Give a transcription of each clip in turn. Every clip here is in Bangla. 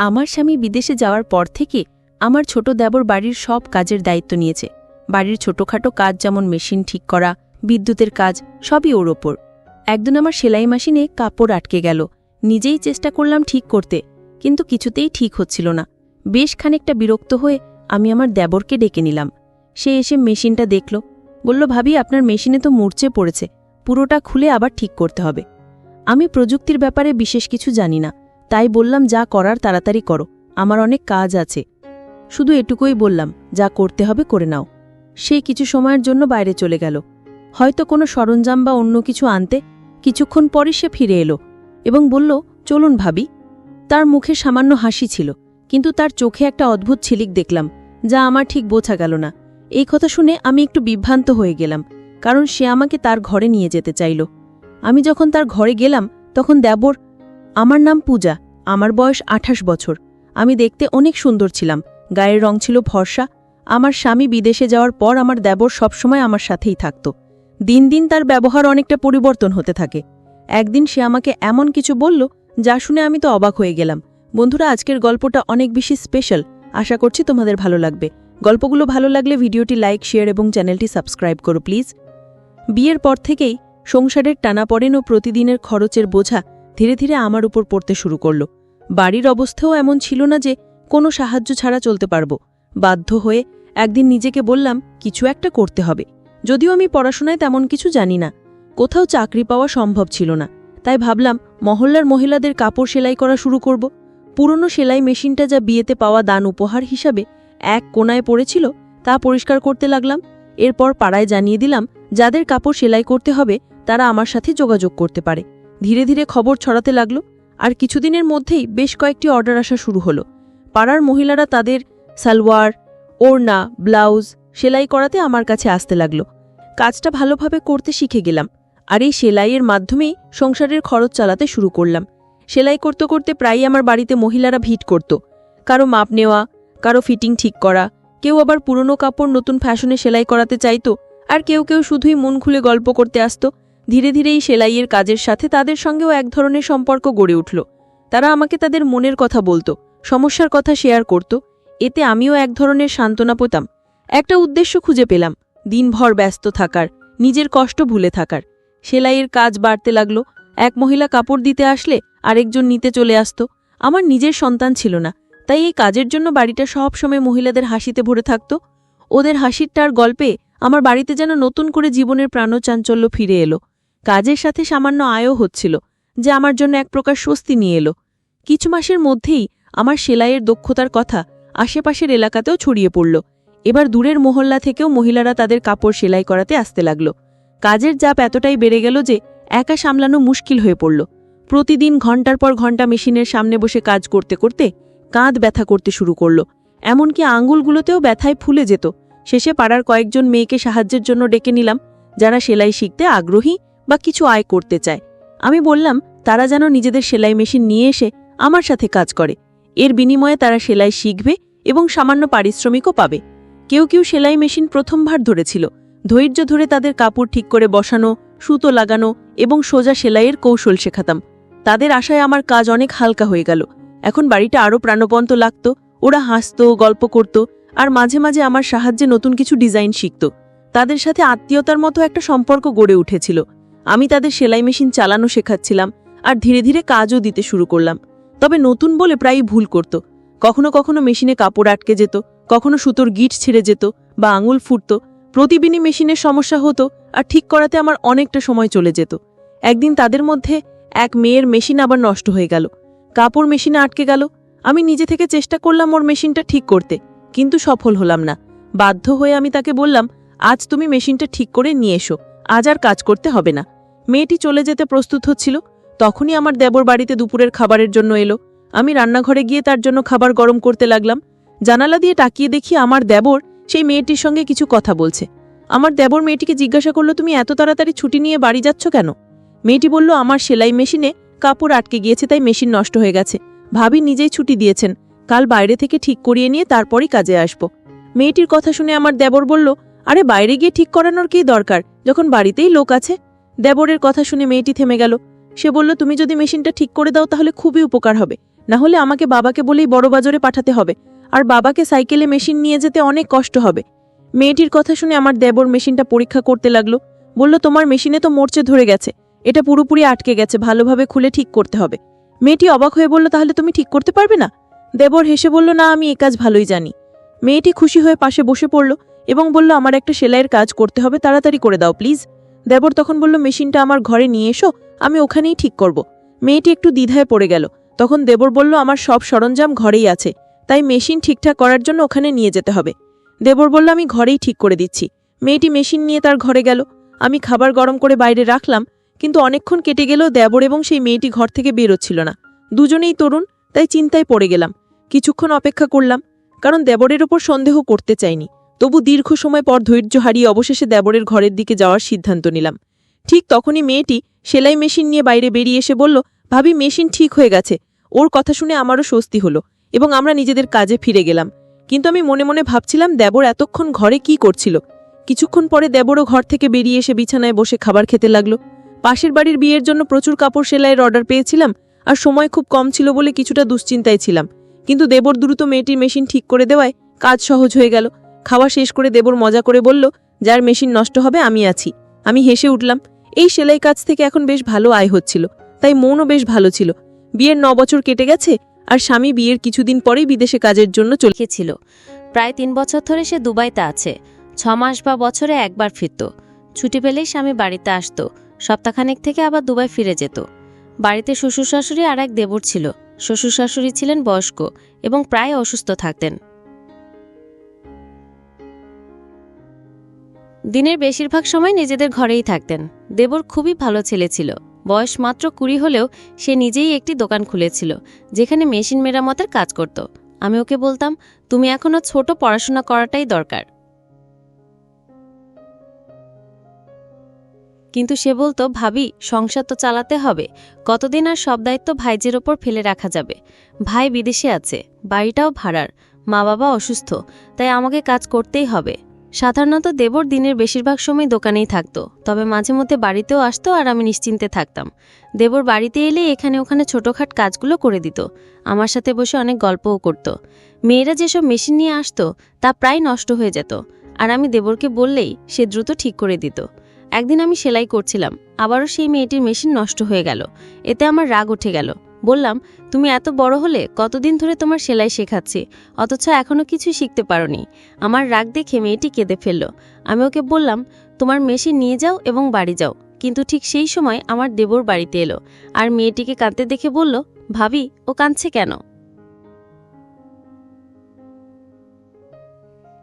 আমার স্বামী বিদেশে যাওয়ার পর থেকে আমার ছোট দেবর বাড়ির সব কাজের দায়িত্ব নিয়েছে। বাড়ির ছোটখাটো কাজ যেমন মেশিন ঠিক করা, বিদ্যুতের কাজ, সবই ওর ওপর। একদিন আমার সেলাই মেশিনে কাপড় আটকে গেল। নিজেই চেষ্টা করলাম ঠিক করতে, কিন্তু কিছুতেই ঠিক হচ্ছিল না। বেশ খানিকটা বিরক্ত হয়ে আমি আমার দেবরকে ডেকে নিলাম। সে এসে মেশিনটা দেখল, বলল, ভাবি, আপনার মেশিনে তো মূর্ছে পড়েছে, পুরোটা খুলে আবার ঠিক করতে হবে। আমি প্রযুক্তির ব্যাপারে বিশেষ কিছু জানি না, তাই বললাম, যা করার তাড়াতাড়ি করো, আমার অনেক কাজ আছে। শুধু এটুকুই বললাম, যা করতে হবে করে নাও। সে কিছু সময়ের জন্য বাইরে চলে গেল, হয়তো কোনো সরঞ্জাম বা অন্য কিছু আনতে। কিছুক্ষণ পরই সে ফিরে এলো এবং বলল, চলুন ভাবি। তার মুখে সামান্য হাসি ছিল, কিন্তু তার চোখে একটা অদ্ভুত ঝিলিক দেখলাম, যা আমার ঠিক বোঝা গেল না। এই কথা শুনে আমি একটু বিভ্রান্ত হয়ে গেলাম, কারণ সে আমাকে তার ঘরে নিয়ে যেতে চাইল। আমি যখন তার ঘরে গেলাম তখন দেবর, আমার নাম পূজা, আমার বয়স 28 বছর। আমি দেখতে অনেক সুন্দর ছিলাম, গায়ের রং ছিল ফর্সা। আমার স্বামী বিদেশে যাওয়ার পর আমার দেবর সবসময় আমার সাথেই থাকত। দিন দিন তার ব্যবহার অনেকটা পরিবর্তন হতে থাকে। একদিন সে আমাকে এমন কিছু বলল যা শুনে আমি তো অবাক হয়ে গেলাম। বন্ধুরা, আজকের গল্পটা অনেক বেশি স্পেশাল, আশা করছি তোমাদের ভালো লাগবে। গল্পগুলো ভালো লাগলে ভিডিওটি লাইক, শেয়ার এবং চ্যানেলটি সাবস্ক্রাইব করো প্লিজ। বিয়ের পর থেকেই সংসারের টানাপড়েন ও প্রতিদিনের খরচের বোঝা ধীরে ধীরে আমার উপর পড়তে শুরু করল। বাড়ির অবস্থাও এমন ছিল না যে কোনো সাহায্য ছাড়া চলতে পারব। বাধ্য হয়ে একদিন নিজেকে বললাম, কিছু একটা করতে হবে। যদিও আমি পড়াশোনায় তেমন কিছু জানি না, কোথাও চাকরি পাওয়া সম্ভব ছিল না, তাই ভাবলাম মহল্লার মহিলাদের কাপড় সেলাই করা শুরু করব। পুরনো সেলাই মেশিনটা যা বিয়েতে পাওয়া দান উপহার হিসাবে এক কোনায় পড়েছিল, তা পরিষ্কার করতে লাগলাম। এরপর পাড়ায় জানিয়ে দিলাম, যাদের কাপড় সেলাই করতে হবে তারা আমার সাথে যোগাযোগ করতে পারে। ধীরে ধীরে খবর ছড়াতে লাগলো, আর কিছুদিনের মধ্যেই বেশ কয়েকটি অর্ডার আসা শুরু হলো। পাড়ার মহিলারা তাদের সালোয়ার, ওড়না, ব্লাউজ সেলাই করাতে আমার কাছে আসতে লাগলো। কাজটা ভালোভাবে করতে শিখে গেলাম, আর এই সেলাইয়ের মাধ্যমেই সংসারের খরচ চালাতে শুরু করলাম। সেলাই করতে করতে প্রায়ই আমার বাড়িতে মহিলারা ভিড় করত। কারো মাপ নেওয়া, কারো ফিটিং ঠিক করা, কেউ আবার পুরনো কাপড় নতুন ফ্যাশনে সেলাই করাতে চাইত, আর কেউ কেউ শুধুই মন খুলে গল্প করতে আসত। ধীরে ধীরে এই সেলাইয়ের কাজের সাথে তাদের সঙ্গেও এক ধরনের সম্পর্ক গড়ে উঠল। তারা আমাকে তাদের মনের কথা বলত, সমস্যার কথা শেয়ার করত। এতে আমিও এক ধরনের সান্ত্বনা পেতাম। একটা উদ্দেশ্য খুঁজে পেলাম, দিনভর ব্যস্ত থাকার, নিজের কষ্ট ভুলে থাকার। সেলাইয়ের কাজ বাড়তে লাগলো। এক মহিলা কাপড় দিতে আসলে আরেকজন নিতে চলে আসত। আমার নিজের সন্তান ছিল না, তাই এই কাজের জন্য বাড়িটা সবসময় মহিলাদের হাসিতে ভরে থাকত। ওদের হাসিরটার গল্পে আমার বাড়িতে যেন নতুন করে জীবনের প্রাণচাঞ্চল্য ফিরে এলো। কাজের সাথে সামান্য আয়ও হচ্ছিল, যে আমার জন্য এক প্রকার স্বস্তি নিয়ে এলো। কিছু মাসের মধ্যেই আমার সেলাইয়ের দক্ষতার কথা আশেপাশের এলাকাতেও ছড়িয়ে পড়ল। এবার দূরের মহল্লা থেকেও মহিলারা তাদের কাপড় সেলাই করাতে আসতে লাগল। কাজের চাপ এতটাই বেড়ে গেল যে একা সামলানো মুশকিল হয়ে পড়ল। প্রতিদিন ঘণ্টার পর ঘণ্টা মেশিনের সামনে বসে কাজ করতে করতে কাঁধ ব্যথা করতে শুরু করল, এমনকি আঙুলগুলোতেও ব্যথায় ফুলে যেত। শেষে পাড়ার কয়েকজন মেয়েকে সাহায্যের জন্য ডেকে নিলাম, যারা সেলাই শিখতে আগ্রহী বা কিছু আয় করতে চায়। আমি বললাম তারা যেন নিজেদের সেলাই মেশিন নিয়ে এসে আমার সাথে কাজ করে। এর বিনিময়ে তারা সেলাই শিখবে এবং সামান্য পারিশ্রমিকও পাবে। কেউ কেউ সেলাই মেশিন প্রথমবার ধরেছিল। ধৈর্য ধরে তাদের কাপড় ঠিক করে বসানো, সুতো লাগানো এবং সোজা সেলাইয়ের কৌশল শেখাতাম। তাদের আশায় আমার কাজ অনেক হালকা হয়ে গেল। এখন বাড়িটা আরও প্রাণবন্ত লাগত। ওরা হাসত, গল্প করত, আর মাঝে মাঝে আমার সাহায্যে নতুন কিছু ডিজাইন শিখত। তাদের সাথে আত্মীয়তার মতো একটা সম্পর্ক গড়ে উঠেছিল। আমি তাদের সেলাই মেশিন চালানো শেখাচ্ছিলাম, আর ধীরে ধীরে কাজও দিতে শুরু করলাম। তবে নতুন বলে প্রায়ই ভুল করত। কখনো কখনো মেশিনে কাপড় আটকে যেত, কখনো সুতোর গিট ছিঁড়ে যেত বা আঙুল ফুটত। প্রতিদিনই মেশিনের সমস্যা হতো, আর ঠিক করাতে আমার অনেকটা সময় চলে যেত। একদিন তাদের মধ্যে এক মেয়ের মেশিন আবার নষ্ট হয়ে গেল। কাপড় মেশিনে আটকে গেল। আমি নিজে থেকে চেষ্টা করলাম ওর মেশিনটা ঠিক করতে, কিন্তু সফল হলাম না। বাধ্য হয়ে আমি তাকে বললাম, আজ তুমি মেশিনটা ঠিক করে নিয়ে এসো, আজ আর কাজ করতে হবে না। মেয়েটি চলে যেতে প্রস্তুত হচ্ছিল। তখনই আমার দেবর বাড়িতে দুপুরের খাবারের জন্য এলো। আমি রান্নাঘরে গিয়ে তার জন্য খাবার গরম করতে লাগলাম। জানালা দিয়ে তাকিয়ে দেখি আমার দেবর সেই মেয়েটির সঙ্গে কিছু কথা বলছে। আমার দেবর মেয়েটিকে জিজ্ঞাসা করল, তুমি এত তাড়াতাড়ি ছুটি নিয়ে বাড়ি যাচ্ছ কেন? মেয়েটি বলল, আমার সেলাই মেশিনে কাপড় আটকে গিয়েছে, তাই মেশিন নষ্ট হয়ে গেছে। ভাবি নিজেই ছুটি দিয়েছেন, কাল বাইরে থেকে ঠিক করিয়ে নিয়ে তারপরই কাজে আসব। মেয়েটির কথা শুনে আমার দেবর বলল, আরে বাইরে গিয়ে ঠিক করানোর কি দরকার, যখন বাড়িতেই লোক আছে। দেবরের কথা শুনে মেয়েটি থেমে গেল। সে বলল, তুমি যদি মেশিনটা ঠিক করে দাও তাহলে খুবই উপকার হবে, না হলে আমাকে বাবাকে বলেই বড় বাজারে পাঠাতে হবে, আর বাবাকে সাইকেলে মেশিন নিয়ে যেতে অনেক কষ্ট হবে। মেয়েটির কথা শুনে আমার দেবর মেশিনটা পরীক্ষা করতে লাগলো। বলল, তোমার মেশিনে তো মরচে ধরে গেছে, এটা পুরোপুরি আটকে গেছে, ভালোভাবে খুলে ঠিক করতে হবে। মেয়েটি অবাক হয়ে বলল, তাহলে তুমি ঠিক করতে পারবে না? দেবর হেসে বলল, না, আমি এ কাজ ভালোই জানি। মেয়েটি খুশি হয়ে পাশে বসে পড়ল এবং বলল, আমার একটা সেলাইয়ের কাজ করতে হবে, তাড়াতাড়ি করে দাও প্লিজ। দেবর তখন বলল, মেশিনটা আমার ঘরে নিয়ে এসো, আমি ওখানেই ঠিক করব। মেয়েটি একটু দ্বিধায় পড়ে গেল। তখন দেবর বলল, আমার সব সরঞ্জাম ঘরেই আছে, তাই মেশিন ঠিকঠাক করার জন্য ওখানে নিয়ে যেতে হবে। দেবর বলল, আমি ঘরেই ঠিক করে দিচ্ছি। মেয়েটি মেশিন নিয়ে তার ঘরে গেল। আমি খাবার গরম করে বাইরে রাখলাম, কিন্তু অনেকক্ষণ কেটে গেলেও দেবর এবং সেই মেয়েটি ঘর থেকে বেরোচ্ছিল না। দুজনেই তরুণ, তাই চিন্তায় পড়ে গেলাম। কিছুক্ষণ অপেক্ষা করলাম, কারণ দেবরের ওপর সন্দেহ করতে চাইনি। তবু দীর্ঘ সময় পর ধৈর্য হারিয়ে অবশেষে দেবরের ঘরের দিকে যাওয়ার সিদ্ধান্ত নিলাম। ঠিক তখনই মেয়েটি সেলাই মেশিন নিয়ে বাইরে বেরিয়ে এসে বলল, ভাবি, মেশিন ঠিক হয়ে গেছে। ওর কথা শুনে আমারও স্বস্তি হলো এবং আমরা নিজেদের কাজে ফিরে গেলাম। কিন্তু আমি মনে মনে ভাবছিলাম, দেবর এতক্ষণ ঘরে কি করছিল। কিছুক্ষণ পরে দেবরও ঘর থেকে বেরিয়ে এসে বিছানায় বসে খাবার খেতে লাগলো। পাশের বাড়ির বিয়ের জন্য প্রচুর কাপড় সেলাইয়ের অর্ডার পেয়েছিলাম, আর সময় খুব কম ছিল বলে কিছুটা দুশ্চিন্তায় ছিলাম। কিন্তু দেবর দ্রুত মেয়েটির মেশিন ঠিক করে দেওয়ায় কাজ সহজ হয়ে গেল। খাওয়া শেষ করে দেবর মজা করে বলল, যার মেশিন নষ্ট হবে আমি আছি। আমি হেসে উঠলাম। এই সেলাই কাজ থেকে এখন বেশ ভালো আয় হচ্ছিল, তাই মনও বেশ ভালো ছিল। বিয়ের 9 বছর কেটে গেছে, আর স্বামী বিয়ের কিছুদিন পরেই বিদেশে কাজের জন্য চলে ছিল। প্রায় 3 বছর ধরে সে দুবাইতে আছে। 6 মাস বা বছরে একবার ফিরত। ছুটি পেলেই স্বামী বাড়িতে আসতো। সপ্তাহখানেক থেকে আবার দুবাই ফিরে যেত। বাড়িতে শ্বশুর শাশুড়ি আর এক দেবর ছিল। শ্বশুর শাশুড়ি ছিলেন বয়স্ক এবং প্রায় অসুস্থ থাকতেন। দিনের বেশিরভাগ সময় নিজেদের ঘরেই থাকতেন। দেবর খুবই ভালো ছেলে ছিল। বয়স মাত্র 20 হলেও সে নিজেই একটি দোকান খুলেছিল, যেখানে মেশিন মেরামতের কাজ করত। আমি ওকে বলতাম, তুমি এখনো ছোট, পড়াশোনা করাটাই দরকার। কিন্তু সে বলতো, ভাবি, সংসার তো চালাতে হবে, কতদিন আর সব দায়িত্ব ভাইজের ওপর ফেলে রাখা যাবে। ভাই বিদেশে আছে, বাড়িটাও ভাড়ার, মা বাবা অসুস্থ, তাই আমাকে কাজ করতেই হবে। সাধারণত দেবর দিনের বেশিরভাগ সময় দোকানেই থাকতো, তবে মাঝে মধ্যে বাড়িতেও আসতো আর আমি নিশ্চিন্তে থাকতাম। দেবর বাড়িতে এলে এখানে ওখানে ছোটখাট কাজগুলো করে দিত। আমার সাথে বসে অনেক গল্পও করত। মেয়েরা যেসব মেশিন নিয়ে আসতো তা প্রায় নষ্ট হয়ে যেত, আর আমি দেবরকে বললেই সে দ্রুত ঠিক করে দিত। একদিন আমি সেলাই করছিলাম, আবারও সেই মেয়েটির মেশিন নষ্ট হয়ে গেল। এতে আমার রাগ উঠে গেল। বললাম, তুমি এত বড় হলে, কতদিন ধরে তোমার সেলাই শেখাচ্ছি, অথচ এখনও কিছু শিখতে পারোনি। আমার রাগ দেখে মেয়েটি কেঁদে ফেলল। আমি ওকে বললাম, তোমার মেশিন নিয়ে যাও এবং বাড়ি যাও। কিন্তু ঠিক সেই সময় আমার দেবর বাড়িতে এলো আর মেয়েটিকে কাঁদতে দেখে বলল, ভাবি, ও কাঁদছে কেন?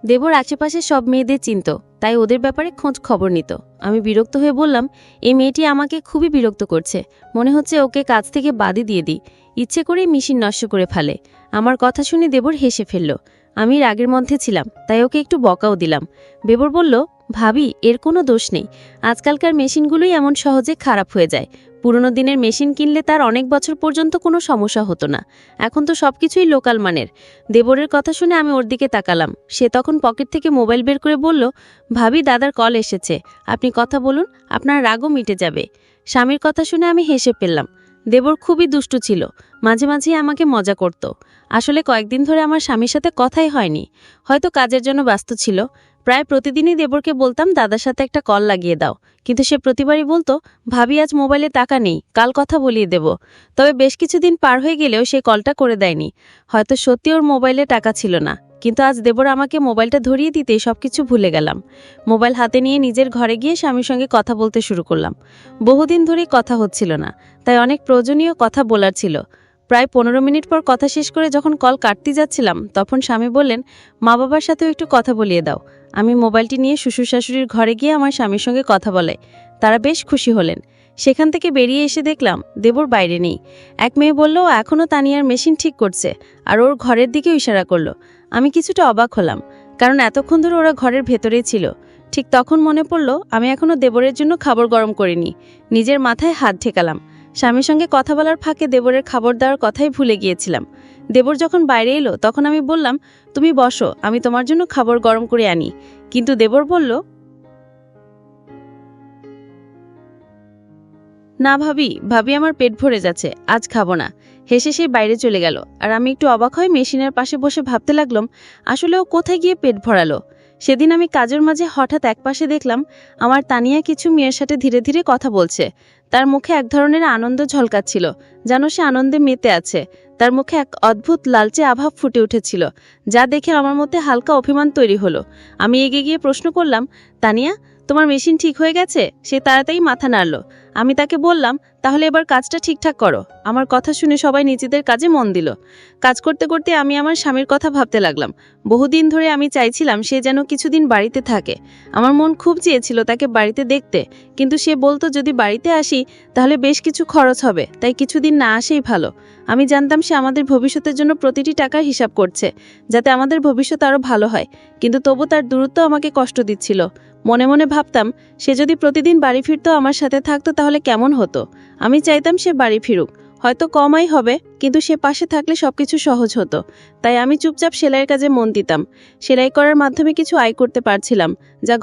দেবর আশেপাশে সব মেয়েদের চিনত, তাই ওদের ব্যাপারে খোঁজ খবর নিত। আমি বিরক্ত হয়ে বললাম, এই মেয়েটি আমাকে খুবই বিরক্ত করছে, মনে হচ্ছে ওকে কাজ থেকে বাদই দিয়ে দিই। ইচ্ছে করেই মেশিন নষ্ট করে ফেলে। আমার কথা শুনে দেবর হেসে ফেলল। আমি রাগের মধ্যে ছিলাম, তাই ওকে একটু বকাও দিলাম। দেবর বলল, ভাবি, এর কোনো দোষ নেই। আজকালকার মেশিনগুলোই এমন সহজে খারাপ হয়ে যায়। পুরনো দিনের মেশিন কিনলে তার অনেক বছর পর্যন্ত কোনো সমস্যা হতো না। এখন তো সবকিছুই লোকাল মানের। দেবরের কথা শুনে আমি ওর দিকে তাকালাম। সে তখন পকেট থেকে মোবাইল বের করে বলল, ভাবি, দাদার কল এসেছে, আপনি কথা বলুন, আপনার রাগও মিটে যাবে। স্বামীর কথা শুনে আমি হেসে ফেললাম। দেবর খুবই দুষ্টু ছিল, মাঝে মাঝেই আমাকে মজা করত। আসলে কয়েকদিন ধরে আমার স্বামীর সাথে কথাই হয়নি, হয়তো কাজের জন্য ব্যস্ত ছিল। প্রায় প্রতিদিনই দেবরকে বলতাম, দাদার সাথে একটা কল লাগিয়ে দাও, কিন্তু সে প্রতিবারই বলতো, ভাবি, আজ মোবাইলে টাকা নেই, কাল কথা বলিয়ে দেব। তবে বেশ কিছুদিন পার হয়ে গেলেও সে কলটা করে দেয়নি। হয়তো সত্যি ওর মোবাইলে টাকা ছিল না, কিন্তু আজ দেবর আমাকে মোবাইলটা ধরিয়ে দিতেই সবকিছু ভুলে গেলাম। মোবাইল হাতে নিয়ে নিজের ঘরে গিয়ে স্বামীর সঙ্গে কথা বলতে শুরু করলাম। বহুদিন ধরেই কথা হচ্ছিল না, তাই অনেক প্রয়োজনীয় কথা বলার ছিল। প্রায় 15 মিনিট পর কথা শেষ করে যখন কল কাটতে যাচ্ছিলাম, তখন স্বামী বললেন, মা বাবার সাথেও একটু কথা বলিয়ে দাও। আমি মোবাইলটি নিয়ে শ্বশুর শাশুড়ির ঘরে গিয়ে আমার স্বামীর সঙ্গে কথা বলে তারা বেশ খুশি হলেন। সেখান থেকে বেরিয়ে এসে দেখলাম দেবর বাইরে নেই। এক মেয়ে বলল, ও এখনও তানিয়ার মেশিন ঠিক করছে, আর ওর ঘরের দিকেও ইশারা করলো। আমি কিছুটা অবাক হলাম, কারণ এতক্ষণ ধরে ওরা ঘরের ভেতরেই ছিল। ঠিক তখন মনে পড়ল, আমি এখনও দেবরের জন্য খাবার গরম করিনি। নিজের মাথায় হাত ঠেকালাম। স্বামীর সঙ্গে কথা বলার ফাঁকে দেবরের খাবার দেওয়ার কথাই ভুলে গিয়েছিলাম। দেবর যখন বাইরে এলো, তখন আমি বললাম, তুমি বসো, আমি তোমার জন্য খাবার গরম করে আনি। কিন্তু দেবর বলল, না ভাবি, আমার পেট ভরে যাচ্ছে, আজ খাবো না। হেসে সেই বাইরে চলে গেল। আর আমি একটু অবাক হয়ে মেশিনের পাশে বসে ভাবতে লাগলাম, আসলে ও কোথায় গিয়ে পেট ভরালো। সেদিন আমি কাজের মাঝে হঠাৎ একপাশে দেখলাম আমার তানিয়া কিছু মেয়ের সাথে ধীরে ধীরে কথা বলছে। তার মুখে এক ধরনের আনন্দ ঝলকাচ্ছিল, যেন সে আনন্দে মেতে আছে। তার মুখে এক অদ্ভুত লালচে আভা ফুটে উঠেছিল, যা দেখে আমার মধ্যে হালকা অভিমান তৈরি হলো। আমি এগিয়ে গিয়ে প্রশ্ন করলাম, তানিয়া, তোমার মেশিন ঠিক হয়ে গেছে? সে তাড়াতাড়ি মাথা নাড়ল। আমি তাকে বললাম, তাহলে এবার কাজটা ঠিকঠাক করো। আমার কথা শুনে সবাই নিজেদের কাজে মন দিল। কাজ করতে করতে আমি আমার স্বামীর কথা ভাবতে লাগলাম। বহুদিন ধরে আমি চাইছিলাম সে যেন কিছুদিন বাড়িতে থাকে। আমার মন খুব চেয়েছিল তাকে বাড়িতে দেখতে, কিন্তু সে বলতো যদি বাড়িতে আসি তাহলে বেশ কিছু খরচ হবে, তাই কিছুদিন না আসেই ভালো। আমি জানতাম সে আমাদের ভবিষ্যতের জন্য প্রতিটি টাকার হিসাব করছে, যাতে আমাদের ভবিষ্যৎ আরও ভালো হয়, কিন্তু তবু তার দূরত্ব আমাকে কষ্ট দিচ্ছিল। মনে মনে ভাবতাম, সে যদি প্রতিদিন বাড়ি ফিরতো, আমার সাথে থাকতো, তাহলে কেমন হতো। আমি চাইতাম সে বাড়ি ফিরুক, হয়তো কমাই হবে, কিন্তু সে পাশে থাকলে সবকিছু সহজ হতো। তাই আমি চুপচাপ সেলাইয়ের কাজে মন দিতাম। সেলাই করার মাধ্যমে কিছু আয় করতে পারছিলাম, যা